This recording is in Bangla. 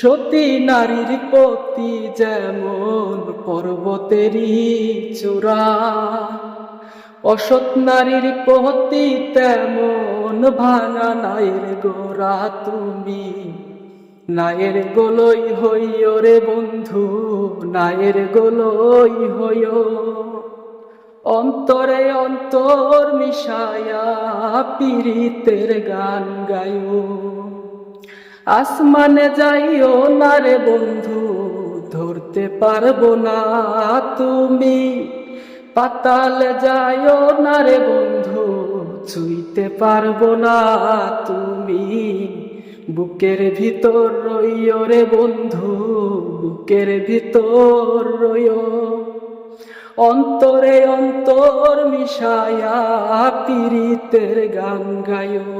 সতী নারীর প্রতি যেমন পর্বতেরই চূড়া, অসৎ নারীর প্রতি তেমন ভাঙা নায়ের গোড়া। তুমি নায়ের গোলই হইও রে বন্ধু, নায়ের গোলই হইও। অন্তরে অন্তর মিশায়া পীড়িতের গান গায়ো। আসমানে যাইও না রে বন্ধু, ধরতে পারবো না তুমি। পাতালে যাইও না রে বন্ধু, ছুঁইতে পারবো না তুমি। বুকের ভিতর রইও রে বন্ধু, বুকের ভিতর রইও। অন্তরে অন্তর মিশায়া পীড়িতের গান গায়ো।